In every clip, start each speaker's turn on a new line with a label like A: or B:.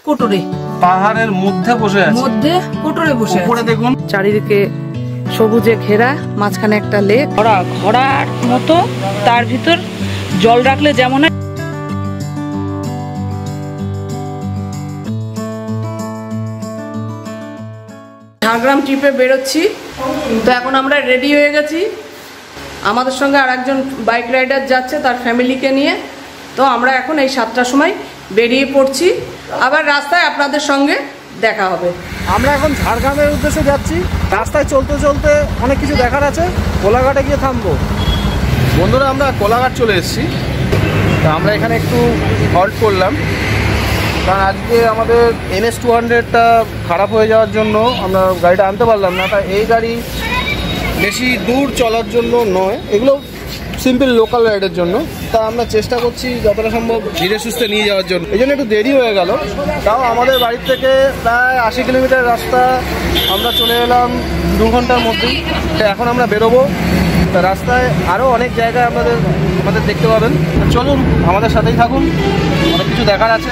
A: কোটরে,
B: পাহাড়ের মধ্যে বসে আছে,
A: মধ্যে কোটরে বসে আছে।
B: উপরে দেখুন
A: চারিদিকে সবুজে ঘেরা, মাঝখানে একটা লেক, ঘোড়ার মতো, তার ভিতর জল রাখলে যেমন ঝাড়গ্রাম ট্রিপে বেরোচ্ছি। তো এখন আমরা রেডি হয়ে গেছি, আমাদের সঙ্গে আর একজন বাইক রাইডার যাচ্ছে তার ফ্যামিলিকে নিয়ে। তো আমরা এখন এই 7টার সময় বেরিয়ে পড়ছি, আবার রাস্তায় আপনাদের সঙ্গে দেখা হবে।
B: আমরা এখন ঝাড়গ্রামের উদ্দেশ্যে যাচ্ছি। রাস্তায় চলতে চলতে অনেক কিছু দেখার আছে, কোলাঘাটে গিয়ে থামবো। বন্ধুরা, আমরা কোলাঘাট চলে এসেছি। তা আমরা এখানে একটু হল্ট করলাম, কারণ আজকে আমাদের NS 200টা খারাপ হয়ে যাওয়ার জন্য আমরা গাড়িটা আনতে পারলাম না। তাই এই গাড়ি বেশি দূর চলার জন্য নয়, এগুলো সিম্পল লোকাল রাইডের জন্য। তা আমরা চেষ্টা করছি যতটা সম্ভব ধীরে সুস্থে নিয়ে যাওয়ার জন্য। এই জন্য একটু দেরি হয়ে গেল। তাও আমাদের বাড়ির থেকে প্রায় 80 কিলোমিটার রাস্তা আমরা চলে এলাম 2 ঘন্টার মধ্যেই। তো এখন আমরা বেরোবো। তা রাস্তায় আরও অনেক জায়গায় আমাদের দেখতে পাবেন। চলুন আমাদের সাথেই থাকুন, অনেক কিছু দেখার আছে।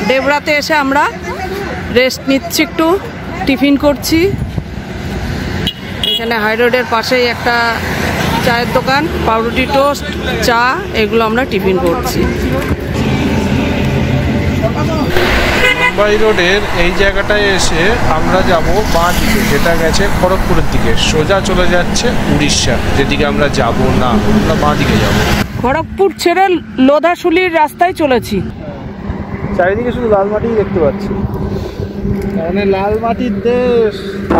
A: ডেবরাতে এসে আমরা রেস্ট নিচ্ছি, একটু টিফিন করছি। এখানে হাই রোডের পাশেই একটা চায়ের দোকান, পাউরুটি টোস্ট, চা, এগুলো আমরা টিফিন করছি।
C: মুম্বাই রোডের এই জায়গাটায় এসে আমরা যাব বাঁ দিকে, যেটা গেছে খড়গপুরের দিকে, সোজা চলে যাচ্ছে উড়িষ্যা, যেদিকে আমরা যাব না, আমরা বাঁ দিকে যাব।
A: খড়গপুর ছেড়ে লোধাশুলির রাস্তায় চলেছি।
B: চারিদিকে শুধু লাল মাটি দেখতে পাচ্ছি, মানে লাল মাটির দেশ।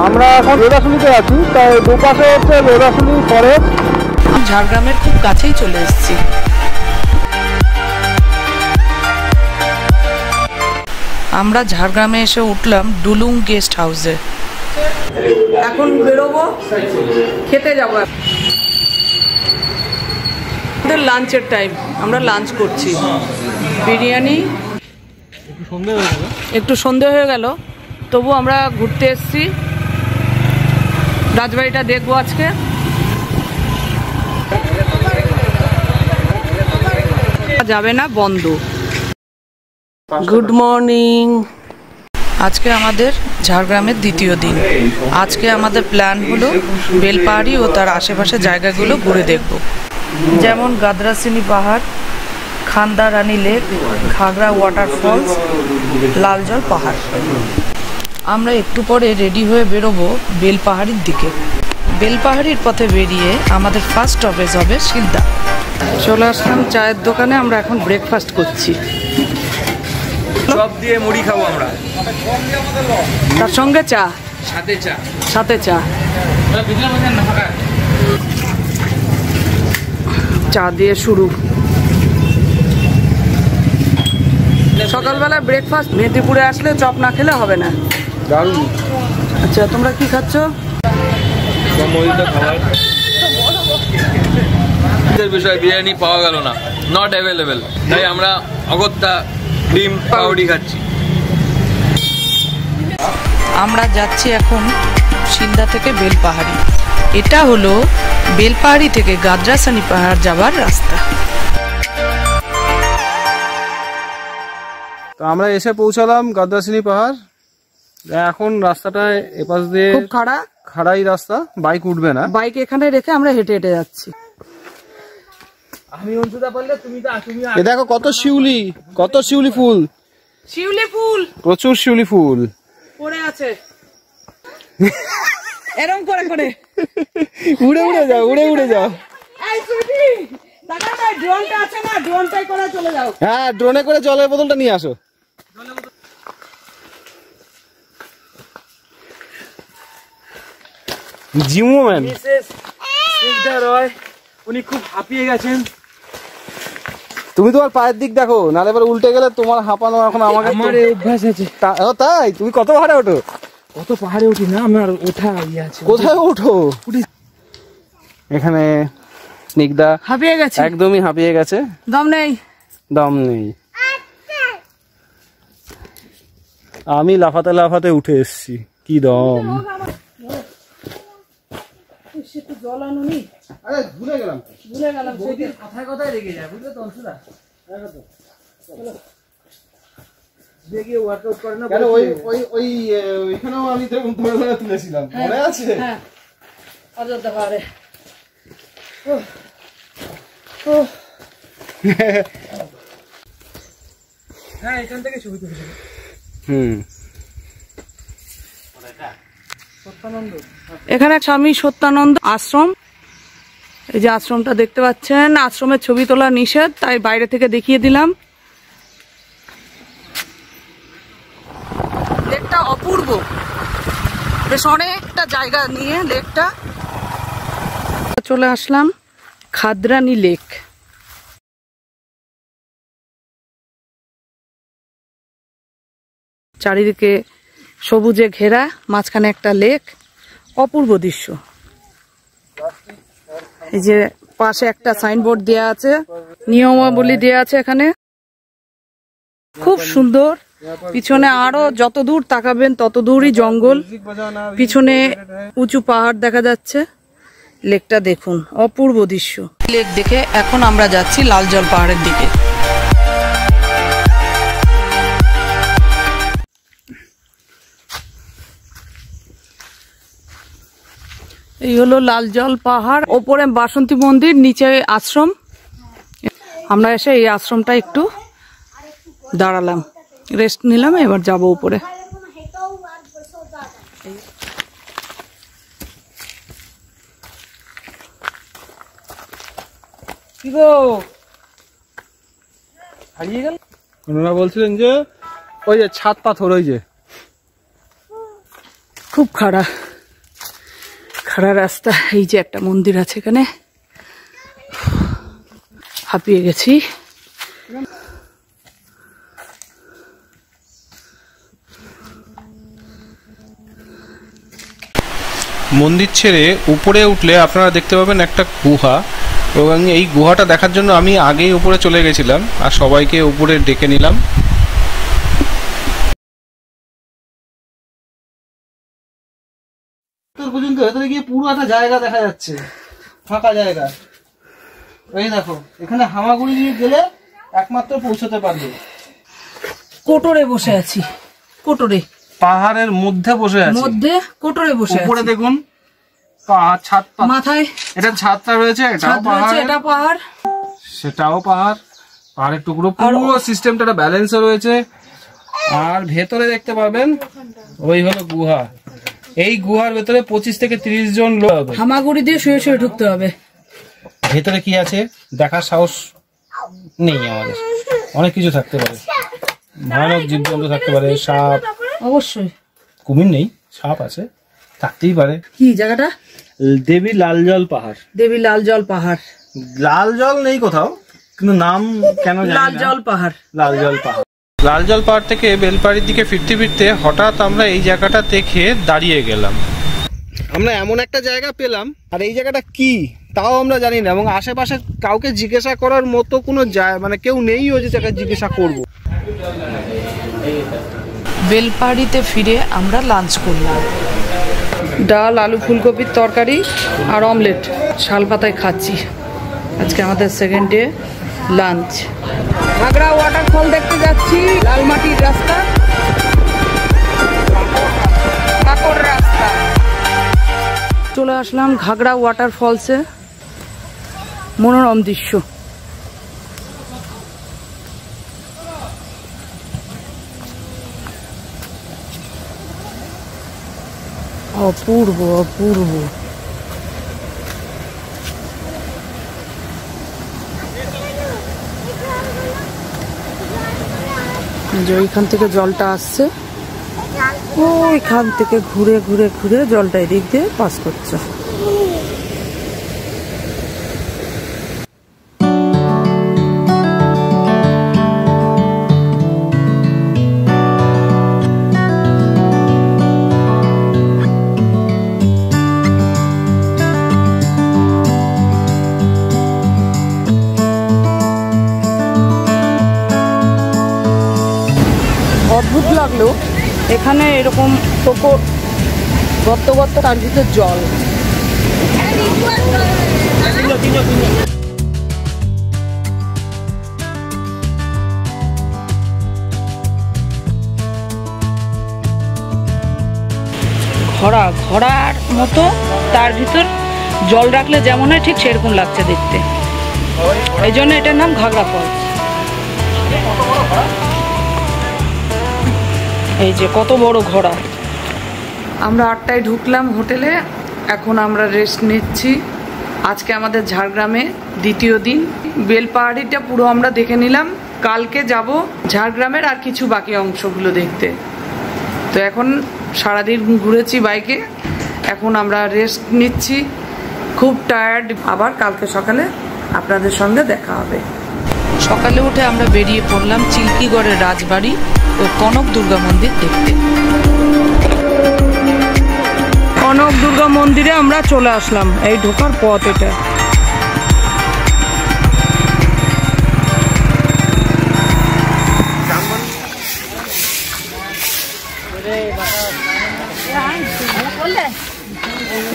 B: আমরা এখন লোধাশুলিতে আছি, তাই দুপাশে হচ্ছে লোধাশুলি ফরেস্ট।
A: ঝাড়গ্রামের খুব কাছেই চলে এসেছি। আমরা ঝাড়গ্রামে এসে উঠলাম ডুলুং গেস্ট হাউসে। এখন বেরোবো, খেতে যাবো। আমাদের লাঞ্চের টাইম, আমরা লাঞ্চ করছি। বিরিয়ানি, একটু সন্ধে হয়ে গেল, তবু আমরা ঘুরতে এসেছি। রাজবাড়িটা দেখবো আজকে। যাবে না, বন্ধ। Good morning. আজকে আমাদের ঝাড়গ্রামের দ্বিতীয় দিন। আজকে আমাদের প্ল্যান হলো বেলপাহাড়ি ও তার আশেপাশে জায়গাগুলো ঘুরে দেখব, যেমন গাদ্রাসিনী পাহাড়, খান্দা রানী লেক, ঘাগরা ওয়াটারফলস, লালজল পাহাড়। আমরা একটু পরে রেডি হয়ে বেরোবো বেলপাহাড়ির দিকে। বেলপাহাড়ির পথে বেরিয়ে আমাদের ফার্স্ট স্টপেজ হবে শিলদা। চলে আসলাম চায়ের দোকানে, আমরা এখন ব্রেকফাস্ট করছি।
D: চপ দিয়ে মুড়ি খাবো আমরা,
A: তার সঙ্গে চা, সাথে চা। চা দিয়ে শুরু। সকালবেলা ব্রেকফাস্ট। মেদিনীপুরে আসলে চপ না খেলে হবে না।
B: দারুণ।
A: আচ্ছা, তোমরা কি খাচ্ছ?
D: বিষয় বিরিয়ানি পাওয়া গেল না, নট অ্যাভেলেবেল, তাই আমরা অগত্যা ডিম পাউরুটি খাচ্ছি।
A: আমরা যাচ্ছি এখন শিলদা থেকে বেলপাহাড়ি। এটা হলো বেলপাহাড়ি থেকে গাদ্রাসানি পাহাড় যাবার রাস্তা।
B: তো আমরা এসে পৌঁছালাম গাদ্রাসিনী পাহাড়। এখন রাস্তাটায় এপাশ দিয়ে
A: খুব
B: খাড়াই রাস্তা, বাইক উঠবে না।
A: বাইক এখানে রেখে আমরা হেঁটে হেঁটে যাচ্ছি।
B: এ দেখো কত শিউলি, কত শিউলি ফুল,
A: শিউলি ফুল,
B: প্রচুর শিউলি ফুল
A: পড়ে আছে এরকম করে করে।
B: উড়ে উড়ে যাও, উড়ে উড়ে যাও।
A: এই সুইটি, টাকা নাই, ড্রোনটা আছে না, ড্রোনটাই করে চলে যাও।
B: হ্যাঁ, ড্রোনে করে জলের বোতলটা নিয়ে আসো। জিমো ম্যান
D: রয়, উনি খুব হাঁপিয়ে গেছেন।
B: তুমি তোমার পায়ের দিক দেখো, নাহলে এবার উল্টে গেলে তোমার হাঁপানো। এখন আমাকে
D: আমার অভ্যাস আছে।
B: তাই তুমি কত পাহাড়ে ওঠো?
D: কত পাহাড়ে উঠি না, আমার ওঠা ইয়ে আছে।
B: কোথায় ওঠো? এখানে স্নিগ্ধা
A: হাঁপিয়ে গেছে,
B: একদমই হাঁপিয়ে গেছে,
A: দম নেই,
B: দম নেই। আমি লাফাতে লাফাতে উঠে এসছি, কি দম।
A: একটু জল আনুনি।
B: আরে ভুলে গেলাম
A: কথায় কথায় রেগে যায়, বুঝলে তো অংশুদা?
B: দেখি ওয়ার্কআউট করে না। ওই ওই ওই ওইখানেও আমি ধরে তুলেছিলাম, মনে আছে?
A: হ্যাঁ, অযোধ্যা পাহাড়ে। হ্যাঁ, এখান থেকে ছবি তুলেছিল। এখানে স্বামী সত্যানন্দ আশ্রম। এই যে আশ্রমটা দেখতে পাচ্ছেন, আশ্রমের ছবি তোলা নিষেধ, তাই বাইরে থেকে দেখিয়ে দিলাম। লেকটা অপূর্ব, বেশ অনেকটা জায়গা নিয়ে লেকটা। চলে আসলাম খাদ্রানি লেক। চারিদিকে সবুজে ঘেরা, মাঝখানে একটা লেক, অপূর্ব দৃশ্য। এই যে পাশে একটা সাইনবোর্ড দেয়া আছে, নিয়মাবলী দেয়া আছে এখানে, খুব সুন্দর। পিছনে আরো যত দূর তাকাবেন তত দূরই জঙ্গল, পিছনে উঁচু পাহাড় দেখা যাচ্ছে। লেকটা দেখুন, অপূর্ব দৃশ্য। লেক দেখে এখন আমরা যাচ্ছি লালজল পাহাড়ের দিকে। এই হলো লালজল পাহাড়, ওপরে বাসন্তী মন্দির, নিচে আশ্রম। আমরা এসে এই আশ্রমটা একটু দাঁড়ালাম, রেস্ট নিলাম, এবার যাব উপরে। কি গো, হারিয়ে গেল?
B: ওনারা বলছিলেন যে ওই যে ছাদ পাথর, ওই যে
A: খুব খাড়া খাড়া রাস্তা। এই যে একটা মন্দির আছে এখানে, হাঁপিয়ে গেছি।
C: মন্দির ছেড়ে উপরে উঠলে আপনারা দেখতে পাবেন একটা গুহা, এবং এই গুহাটা দেখার জন্য আমি আগেই উপরে চলে গেছিলাম আর সবাইকে উপরে ডেকে নিলাম।
B: পর্যন্ত ভেতরে গিয়ে পুরো একটা জায়গা দেখা যাচ্ছে, ফাঁকা জায়গা। এই দেখো, এখানে হামাগুড়ি দিয়ে গেলে একমাত্র পৌঁছতে পারবে।
A: কোটরে বসে আছি, কোটরে,
B: পাহাড়ের মধ্যে বসে আছে,
A: মধ্যে কোটরে বসে
B: উপরে
A: আছি।
B: দেখুন পাহাড়, ছাদ,
A: মাথায়
B: এটা ছাদটা রয়েছে, এটাও
A: ছাদ রয়েছে,
B: পাহাড়,
A: এটা পাহাড়,
B: সেটাও পাহাড়, পাহাড়ের টুকরো, পুরো সিস্টেমটা একটা ব্যালেন্সে রয়েছে। আর ভেতরে দেখতে পাবেন ওই হলো গুহা। এই গুহার ভেতরে 25 থেকে 30 জন লোক হবে।
A: হামাগুড়ি দিয়ে শুয়ে শুয়ে ঢুকতে হবে।
B: ভেতরে কি আছে দেখার সাহস নেই আমাদের, অনেক কিছু থাকতে পারে, ভয়ানক জীবজন্তু থাকতে পারে, সাপ,
A: অবশ্যই।
B: কুমির নেই, সাপ আছে, থাকতেই পারে।
A: কি জায়গাটা?
B: দেবী লালজল পাহাড়।
A: দেবী লালজল পাহাড়।
B: লাল জল নেই কোথাও, কিন্তু নাম কেন জানি না,
A: লালজল পাহাড়।
B: লালজল পাহাড়।
C: লালজল পাহাড় থেকে বেলপাড়ির দিকে ফিরতে ফিরতে হঠাৎ আমরা এই জায়গাটা দেখে দাঁড়িয়ে গেলাম।
B: আমরা এমন একটা জায়গা পেলাম, আর এই জায়গাটা কি তাও আমরা জানি না, এবং আশেপাশে কাউকে জিজ্ঞাসা করার মতো কোনো মানে কেউ নেই ও যে জায়গায় জিজ্ঞাসা করবো।
A: বেলপাড়িতে ফিরে আমরা লাঞ্চ করলাম, ডাল, আলু ফুলকপির তরকারি আর অমলেট, শাল পাতায় খাচ্ছি। আজকে আমাদের সেকেন্ড ডে লাঞ্চ। ঘাগড়া ওয়াটারফল দেখতে যাচ্ছি, লালমাটির রাস্তা, কাকর রাস্তা। চলে আসলাম ঘাগড়া ওয়াটারফলসে, মনোরম দৃশ্য। অপূর্ব অপূর্ব। ওইখান থেকে জলটা আসছে, ওইখান থেকে ঘুরে ঘুরে ঘুরে জলটা এদিক দিয়ে পাস করছে। অদ্ভুত লাগলো, এখানে এরকম টোকো গর্ত গর্ত, তার ভিতরে জল। ঘোড়ার মতো, তার ভিতর জল রাখলে যেমন হয় ঠিক সেরকম লাগছে দেখতে, এই জন্য এটার নাম ঘাগরা ফলস। এই যে কত বড় ঘোড়া। আমরা 8টায় ঢুকলাম হোটেলে, এখন আমরা রেস্ট নিচ্ছি। আজকে আমাদের ঝাড়গ্রামে দ্বিতীয় দিন। বেলপাহাড়িটা পুরো আমরা দেখে নিলাম, কালকে যাব ঝাড়গ্রামের আর কিছু বাকি অংশগুলো দেখতে। তো এখন সারাদিন ঘুরেছি বাইকে, এখন আমরা রেস্ট নিচ্ছি, খুব টায়ার্ড। আবার কালকে সকালে আপনাদের সঙ্গে দেখা হবে। সকালে উঠে আমরা বেরিয়ে পড়লাম চিল্কিগড়ের রাজবাড়ি ও কনক দুর্গা মন্দির দেখতে। কনক দুর্গা মন্দিরে আমরা চলে আসলাম, এই ঢোকার পথ এটা।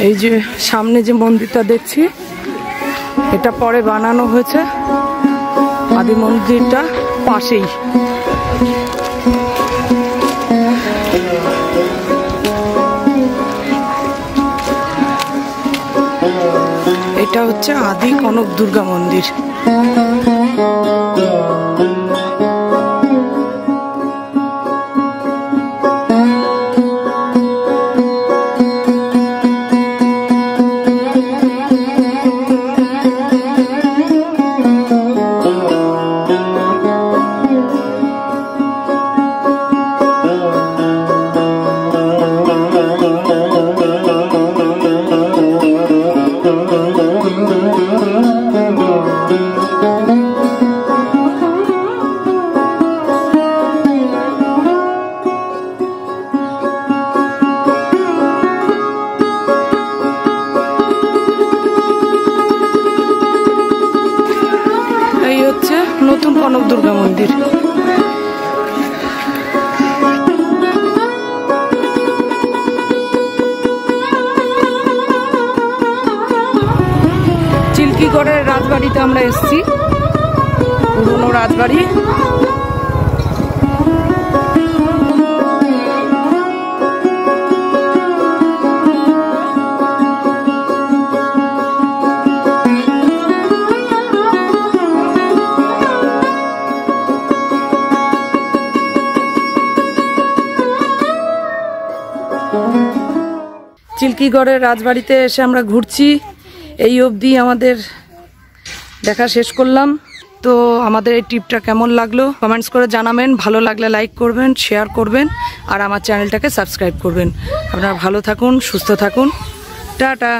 A: এই যে সামনে যে মন্দিরটা দেখছি, এটা পরে বানানো হয়েছে, আদি মন্দিরটা পাশেই। এটা হচ্ছে আদি কনক দুর্গা মন্দির। নতুন কনক দুর্গা মন্দির। চিল্কিগড়ের রাজবাড়িতে আমরা এসেছি, পুরনো রাজবাড়ি। চিল্কিগড়ের রাজবাড়িতে এসে আমরা ঘুরছি, এই অবধি আমাদের দেখা শেষ করলাম। তো আমাদের এই ট্রিপটা কেমন লাগলো কমেন্টস করে জানাবেন, ভালো লাগলে লাইক করবেন, শেয়ার করবেন, আর আমার চ্যানেলটাকে সাবস্ক্রাইব করবেন। আপনারা ভালো থাকুন, সুস্থ থাকুন, টাটা।